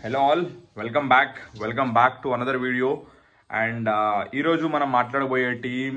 Hello all, welcome back to another video. And ఈ రోజు మనం మాట్లాడబోయే team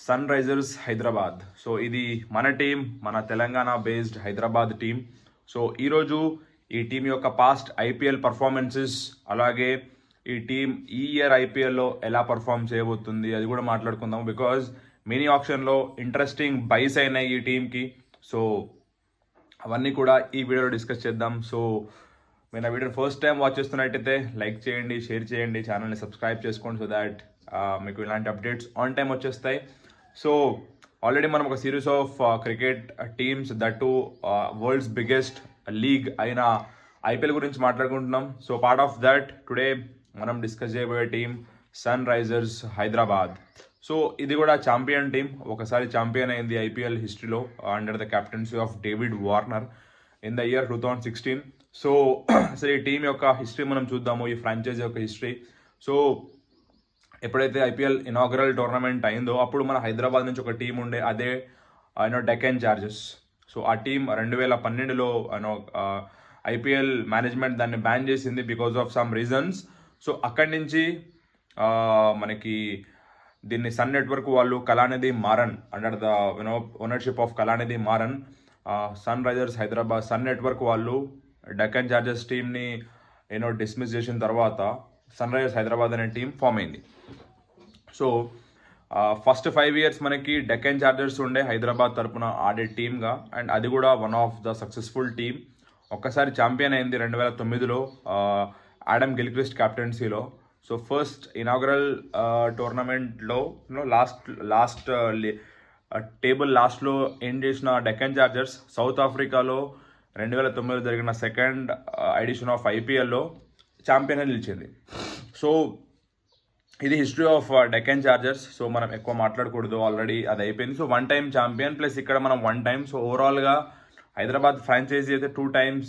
Sunrisers Hyderabad. So ఇది మన టీం, మన Telangana based Hyderabad team. So ఈరోజు ఈ టీం యొక్క పాస్ట్ ఐపీఎల్ పర్ఫార్మెన్సెస్, అలాగే ఈ టీం ఈ ఇయర్ ఐపీఎల్లో ఎలా పర్ఫామ్ చేయబోతుంది అది కూడా మాట్లాడుకుందాం. బికాజ్ మినీ ఆప్షన్లో ఇంట్రెస్టింగ్ బైస్ అయినాయి ఈ టీంకి. సో అవన్నీ కూడా ఈ వీడియోలో డిస్కస్ చేద్దాం. సో మీరు ఆ వీడియోని ఫస్ట్ టైం వాచ్ చేస్తున్నట్టయితే లైక్ చేయండి, షేర్ చేయండి, ఛానల్ని సబ్స్క్రైబ్ చేసుకోండి. సో దాట్ మీకు ఇలాంటి అప్డేట్స్ ఆన్ టైం వచ్చేస్తాయి. సో ఆల్రెడీ మనం ఒక series of cricket teams, that to world's biggest league అయిన ఐపీఎల్ గురించి మాట్లాడుకుంటున్నాం. So part of that today మనం డిస్కస్ చేయబోయే team Sunrisers Hyderabad. So ఇది కూడా ఛాంపియన్ టీం, ఒకసారి ఛాంపియన్ అయింది ఐపీఎల్ హిస్టరీలో under the captaincy of David Warner in the year 2016. So అసలు ఈ టీం యొక్క హిస్టరీ మనం చూద్దాము, ఈ ఫ్రాంచైజీ యొక్క హిస్టరీ. సో ఎప్పుడైతే ఐపీఎల్ ఇనాగరల్ టోర్నమెంట్ అయిందో అప్పుడు మన హైదరాబాద్ నుంచి ఒక టీం ఉండే, అదే డెక్కన్ చార్జర్స్. సో ఆ టీం 2012లో ఐపీఎల్ మేనేజ్మెంట్ దాన్ని బ్యాన్ చేసింది because of some reasons. So అక్కడి నుంచి మనకి దీన్ని సన్ నెట్వర్క్ వాళ్ళు Kalanithi Maran, under the ownership of Kalanithi Maran, Sunrisers Hyderabad Sun network వాళ్ళు డెక్కన్ చార్జర్స్ టీంని డిస్మిస్ చేసిన తర్వాత సన్ రైజర్స్ హైదరాబాద్ అనే టీం ఫామ్ అయింది. సో ఫస్ట్ 5 years మనకి డెక్కన్ చార్జర్స్ ఉండే హైదరాబాద్ తరపున ఆడే టీమ్గా, అండ్ అది కూడా one of the successful team. ఒక్కసారి ఛాంపియన్ అయింది 2009లో ఆడమ్ గిల్క్రిస్ట్ కెప్టెన్సీలో. సో ఫస్ట్ ఇనాగరల్ టోర్నమెంట్లో లాస్ట్ టేబుల్ లాస్ట్లో ఎండ్ చేసిన డెక్కన్ చార్జర్స్ సౌత్ ఆఫ్రికాలో 2009లో జరిగిన సెకండ్ ఎడిషన్ ఆఫ్ ఐపీఎల్లో ఛాంపియన్ అని నిలిచింది. సో ఇది history of Deccan Chargers. So మనం ఎక్కువ మాట్లాడకూడదు, ఆల్రెడీ అది అయిపోయింది. సో 1 time ఛాంపియన్ ప్లస్ ఇక్కడ మనం 1 time. సో ఓవరాల్గా హైదరాబాద్ ఫ్రాంచైజీ అయితే 2 times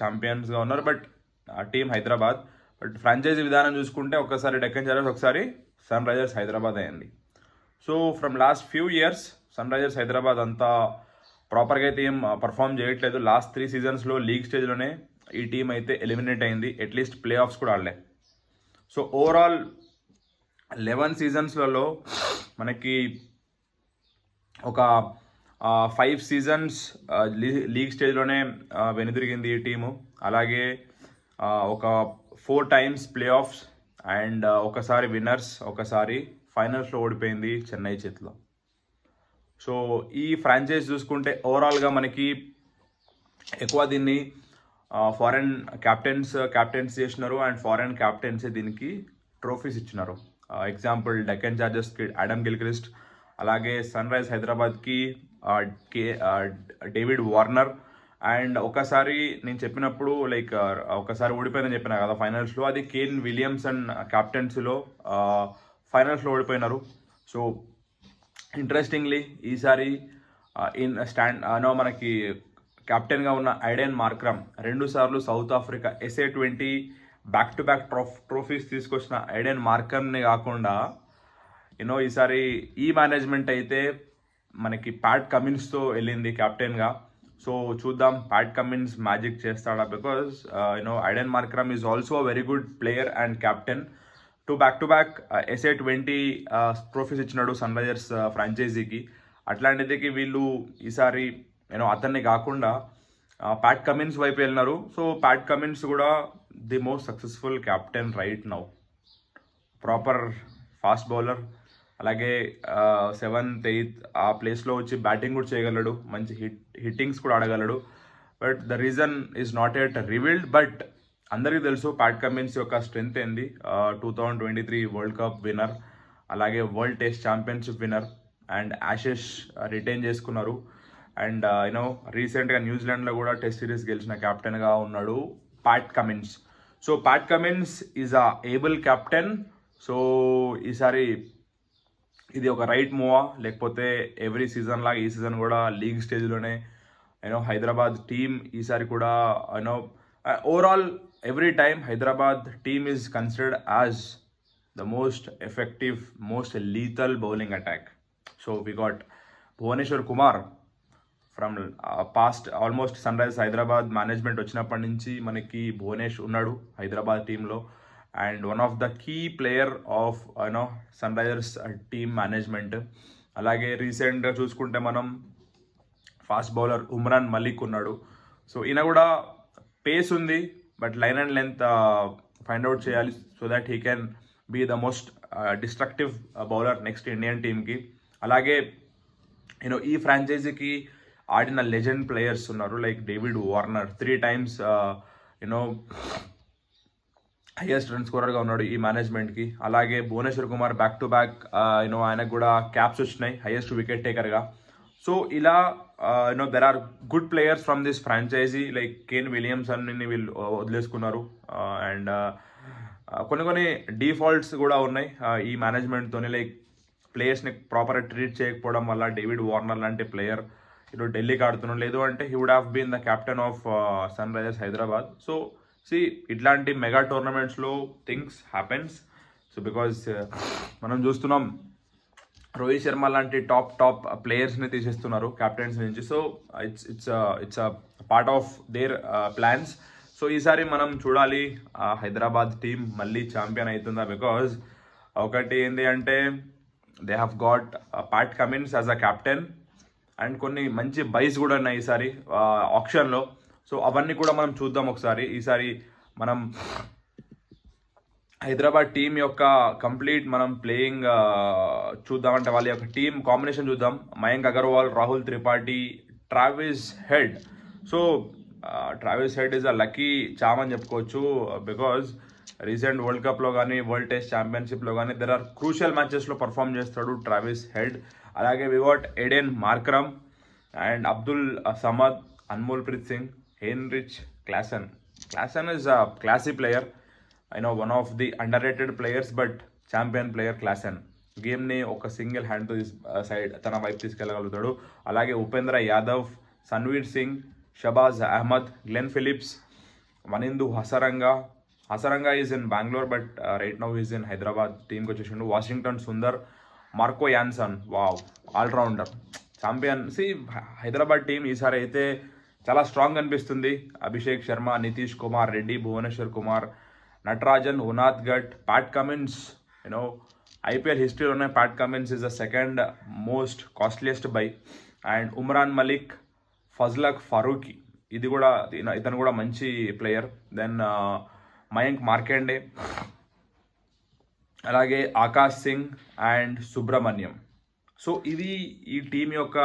ఛాంపియన్స్గా ఉన్నారు, but team Hyderabad. But franchisee విధానం చూసుకుంటే ఒకసారి డెక్కన్ చార్జర్స్, ఒకసారి సన్ రైజర్స్ హైదరాబాద్ అయింది. So from last few years Sunrisers Hyderabad అంతా ప్రాపర్గా అయితే ఏం పర్ఫామ్ చేయట్లేదు. లాస్ట్ 3 seasonsలో లీగ్ స్టేజ్లోనే ఈ టీం అయితే ఎలిమినేట్ అయింది, అట్లీస్ట్ ప్లే ఆఫ్స్ కూడా ఆడలే. సో ఓవరాల్ 11 seasonsలలో మనకి ఒక 5 seasons లీగ్ స్టేజ్లోనే వెనుదిరిగింది ఈ టీము. అలాగే ఒక 4 times ప్లే ఆఫ్స్, అండ్ ఒకసారి విన్నర్స్, ఒకసారి ఫైనల్స్లో ఓడిపోయింది చెన్నై చేతిలో. సో ఈ ఫ్రాంచైజ్ చూసుకుంటే ఓవరాల్గా మనకి ఎక్కువ దీన్ని ఫారెన్ క్యాప్టెన్స్ చేసినారు, అండ్ ఫారెన్ క్యాప్టెన్సీ దీనికి ట్రోఫీస్ ఇచ్చినారు. ఎగ్జాంపుల్ డెక్కన్ చార్జర్స్కి ఆడమ్ గిల్క్రిస్ట్, అలాగే సన్ రైజ్ హైదరాబాద్కి డేవిడ్ వార్నర్, అండ్ ఒకసారి నేను చెప్పినప్పుడు ఒకసారి ఓడిపోయిందని చెప్పినా కదా ఫైనల్స్లో, అది కేన్ విలియమ్సన్ క్యాప్టెన్సీలో ఫైనల్స్లో ఓడిపోయినారు. సో ఇంట్రెస్టింగ్లీ ఈసారి మనకి కెప్టెన్గా ఉన్న ఐడెన్ మార్క్రమ్ 2 సార్లు south Africa SA20 back to back trophies తీసుకొచ్చిన ఐడెన్ మార్క్రమ్ని కాకుండా ఈసారి ఈ మేనేజ్మెంట్ అయితే మనకి ప్యాట్ కమిన్స్తో వెళ్ళింది కెప్టెన్గా. సో చూద్దాం ప్యాట్ కమిన్స్ మ్యాజిక్ చేస్తాడా, because Aiden Markram is also very good player and captain. Back to back SA20 trophies ఇచ్చినాడు సన్ రైజర్స్ ఫ్రాంచైజీకి. అట్లాంటిదికి వీళ్ళు ఈసారి అతన్ని కాకుండా ప్యాట్ కమిన్స్ వైపు వెళ్ళినారు. సో ప్యాట్ కమిన్స్ కూడా the most successful captain right now. Proper fast bowler, అలాగే 7th 8th ఆ ప్లేస్లో వచ్చి బ్యాటింగ్ కూడా చేయగలడు, మంచి హిట్టింగ్స్ కూడా ఆడగలడు. But the reason is not yet revealed. But అందరికీ తెలుసు ప్యాట్ కమిన్స్ యొక్క స్ట్రెంగ్త్ ఏంది. 2023 వరల్డ్ కప్ విన్నర్, అలాగే world test championship winner, and Ashes retain చేసుకున్నారు. అండ్ రీసెంట్గా న్యూజిలాండ్లో కూడా టెస్ట్ సిరీస్ గెలిచిన కెప్టెన్గా ఉన్నాడు Pat Cummins. So Pat Cummins is a able captain. So ఈసారి ఇది ఒక రైట్ మూవా, లేకపోతే ఎవ్రీ సీజన్ లాగా ఈ సీజన్ కూడా లీగ్ స్టేజ్లోనే హైదరాబాద్ టీమ్ ఈసారి కూడా overall every time Hyderabad team is considered as the most effective, most lethal bowling attack. So we got Bhuvaneshwar Kumar from past almost Sunrisers Hyderabad management వచ్చినప్పటి నుంచి మనకి భువనేష్ ఉన్నాడు హైదరాబాద్ టీంలో, and one of the key player of Sunrisers team management. అలాగే రీసెంట్గా చూసుకుంటే మనం fast bowler Umran Malik ఉన్నాడు. సో ఈయన కూడా పేస్ ఉంది, but line and length find out చేయాలి so that he can be the most destructive bowler next Indian టీమ్కి. అలాగే ఈ ఫ్రాంచైజీకి ఆడిన లెజెండ్ ప్లేయర్స్ ఉన్నారు, like David Warner 3 times highest run స్కోరర్గా ఉన్నాడు ఈ మేనేజ్మెంట్కి. అలాగే Bhuvneshwar Kumar back to back ఆయనకు కూడా క్యాప్స్ వచ్చినాయి హైయెస్ట్ వికెట్ టేకర్గా. సో ఇలా there are good players from this franchise, like Kane Williamson వీళ్ళు వదిలేసుకున్నారు. అండ్ కొన్ని డిఫాల్ట్స్ కూడా ఉన్నాయి ఈ మేనేజ్మెంట్తోనే, లైక్ ప్లేయర్స్ని ప్రాపర్గా ట్రీట్ చేయకపోవడం వల్ల డేవిడ్ వార్నర్ లాంటి ప్లేయర్ ఢిల్లీకి ఆడుతున్నాడు, లేదు అంటే he would have been the captain of Sunrisers Hyderabad. So ఇట్లాంటి మెగా టోర్నమెంట్స్లో థింగ్స్ హ్యాపెన్స్. సో బికాజ్ మనం చూస్తున్నాం రోహిత్ శర్మ లాంటి టాప్ ప్లేయర్స్ని తీసేస్తున్నారు క్యాప్టెన్స్ నుంచి. So it's part of their plans. So ఈసారి మనం చూడాలి హైదరాబాద్ టీం మళ్ళీ ఛాంపియన్ అవుతుందా, బికాజ్ ఒకటి ఏంటి అంటే they have got Pat Cummins as a captain, and కొన్ని మంచి బైస్ కూడా ఉన్నాయి ఈసారి ఆప్షన్లో. సో అవన్నీ కూడా మనం చూద్దాం ఒకసారి. ఈసారి మనం హైదరాబాద్ టీం యొక్క కంప్లీట్ మనం ప్లేయింగ్ చూద్దామంటే వాళ్ళ యొక్క టీం కాంబినేషన్ చూద్దాం. Mayank Agarwal, Rahul Tripathi, Travis head. So Travis head is a lucky charm అని చెప్పుకోవచ్చు, బికాజ్ రీసెంట్ వరల్డ్ కప్లో కానీ వరల్డ్ టెస్ట్ ఛాంపియన్షిప్లో కానీ దెర్ ఆర్ క్రూషియల్ మ్యాచెస్లో పర్ఫామ్ చేస్తాడు ట్రావిస్ హెడ్. అలాగే we got Aiden Markram and Abdul Samad, Anmolpreet Singh, Heinrich Klaasen. Klaasen is a classy player, one of the underrated players, but champion player Klaasen. గేమ్ని ఒక single హ్యాండ్తో side తన వైపు తీసుకెళ్ళగలుగుతాడు. అలాగే Upendra Yadav, Sanvir Singh, Shahbaz Ahmed, Glenn Phillips, Wanindu Hasaranga is in Bengaluru, but right now is in Hyderabad టీంకి వచ్చేసిండు. Washington Sundar, Marco Jansen, wow allrounder champion. Hyderabad team ఈసారి అయితే చాలా స్ట్రాంగ్ అనిపిస్తుంది. Abhishek Sharma, Nitish Kumar Reddy, Bhuvneshwar Kumar, Natarajan, Unadkat, Pat Cummins. IPL హిస్టరీలోనే Pat Cummins is the second most costliest buy. And Umran Malik, Fazalhaq Farooqi, ఇతను కూడా మంచి ప్లేయర్. దెన్ మయాంక్ మార్కండే, అలాగే ఆకాష్ సింగ్ అండ్ సుబ్రహ్మణ్యం. సో ఇది ఈ టీం యొక్క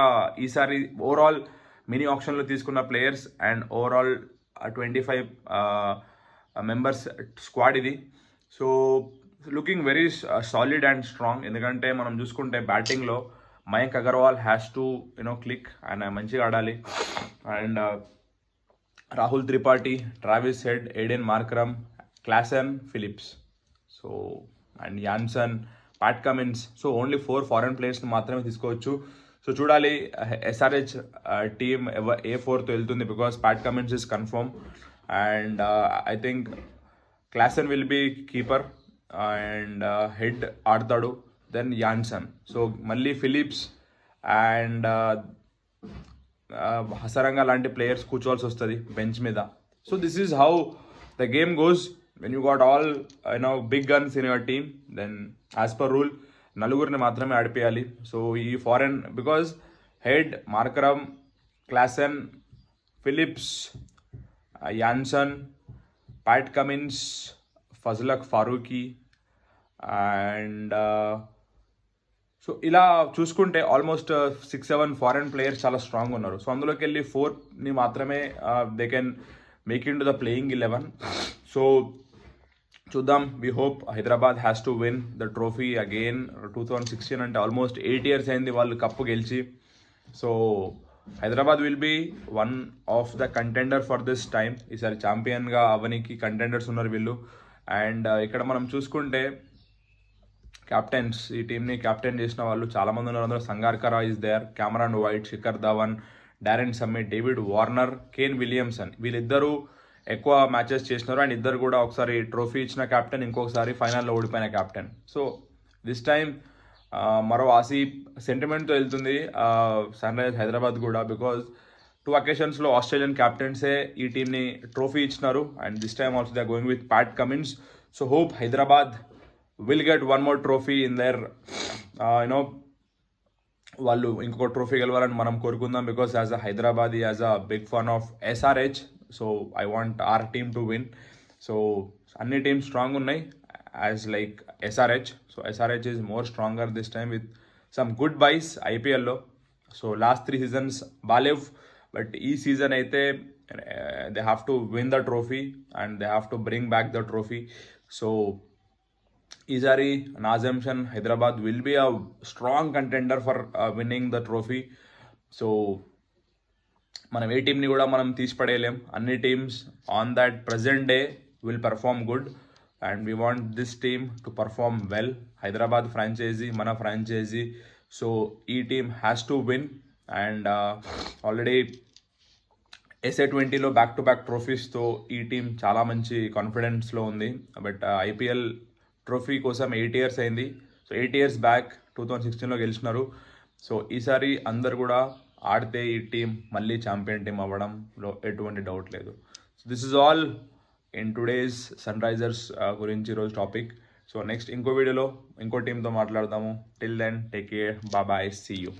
ఈసారి ఓవరాల్ మినీ ఆప్షన్లో తీసుకున్న players and overall 25 members squad ఇది. So looking very solid and strong. ఎందుకంటే మనం చూసుకుంటే బ్యాటింగ్లో Mayank Agarwal has to click, ఆయన మంచిగా ఆడాలి. And Rahul Tripathi, Travis Head, Aiden Markram, Klaasen, Phillips, so and Jansen, Pat Cummins. So only 4 foreign ప్లేయర్స్ని మాత్రమే తీసుకోవచ్చు. సో చూడాలి ఎస్ఆర్హెచ్ టీమ్ A4తో వెళ్తుంది, because Pat Cummins is confirm. And I think Klaasen will be keeper and Head ఆడతాడు. Then Jansen. So మళ్ళీ Phillips and Hasaranga లాంటి players కూర్చోవాల్సి వస్తుంది బెంచ్ మీద. So this is how the game goes. When you got all big guns in your team, then as per rule నలుగురిని మాత్రమే ఆడిపియాలి. So ఈ foreign, because Head, Markram, Klaasen, Phillips, Jansen, Pat Cummins, Fazalhaq Farooqi and so ఇలా చూసుకుంటే almost 6-7 foreign players చాలా strong ఉన్నారు. So అందులోకి వెళ్ళి 4ని మాత్రమే they can make into the playing 11. So చూద్దాం. We hope Hyderabad has to win the trophy again. 2016 అంటే ఆల్మోస్ట్ 8 years అయింది వాళ్ళు కప్పు గెలిచి. So Hyderabad will be one of the contender for this time. ఈసారి ఛాంపియన్గా అవనికి కంటెండర్స్ ఉన్నారు వీళ్ళు. అండ్ ఇక్కడ మనం చూసుకుంటే క్యాప్టెన్స్, ఈ టీంని క్యాప్టెన్ చేసిన వాళ్ళు చాలామంది ఉన్నారు. అందులో Sangakkara is there, Cameron White, Shikhar Dhawan, Darren Sammy, David Warner, Kane Williamson. వీళ్ళిద్దరూ ఎక్కువ మ్యాచెస్ చేసినారు అండ్ ఇద్దరు కూడా ఒకసారి ట్రోఫీ ఇచ్చిన క్యాప్టెన్, ఇంకొకసారి ఫైనల్లో ఓడిపోయిన క్యాప్టెన్. సో దిస్ టైమ్ మరో ఆసీ సెంటిమెంట్తో వెళ్తుంది సన్ రైజర్స్ హైదరాబాద్ కూడా, బికాజ్ 2 అకేషన్స్లో ఆస్ట్రేలియన్ క్యాప్టెన్సే ఈ టీంని ట్రోఫీ ఇచ్చినారు. And this time also they are going with Pat Cummins. So hope Hyderabad will get one more trophy in there you know వాళ్ళు ఇంకొక ట్రోఫీ గెలవాలని మనం కోరుకుందాం. Because as a Hyderabadi, as a big fan of SRH, so I want our team to win. So అన్ని teams strong ఉన్నాయి as like SRH. So SRH is more stronger this time with some good buys IPLలో. So last 3 seasons బాలేవ్, but ఈ season అయితే they have to win the trophy and they have to bring back the trophy. So ఈసారి నా assumption Hyderabad will be a strong contender for winning the trophy. So మనం ఏ టీంని కూడా మనం తీసిపడేయలేం. అన్ని teams on that present day will perform good and we want this team to perform well. Hyderabad franchisee, మన ఫ్రాంచైజీ. సో ఈ team has to win. And already SA20లో back to back ట్రోఫీస్తో ఈ టీం చాలా మంచి కాన్ఫిడెన్స్లో ఉంది. బట్ IPL ట్రోఫీ కోసం 8 years అయింది. So 8 years back 2016లో గెలిచినారు. సో ఈసారి అందరు కూడా ఆడితే ఈ టీం మళ్ళీ ఛాంపియన్ టీం అవ్వడంలో ఎటువంటి డౌట్ లేదు. So this is all in today's Sunrisers గురించి ఈరోజు టాపిక్. సో నెక్స్ట్ ఇంకో వీడియోలో ఇంకో టీంతో మాట్లాడదాము. Till then take care, bye, see you.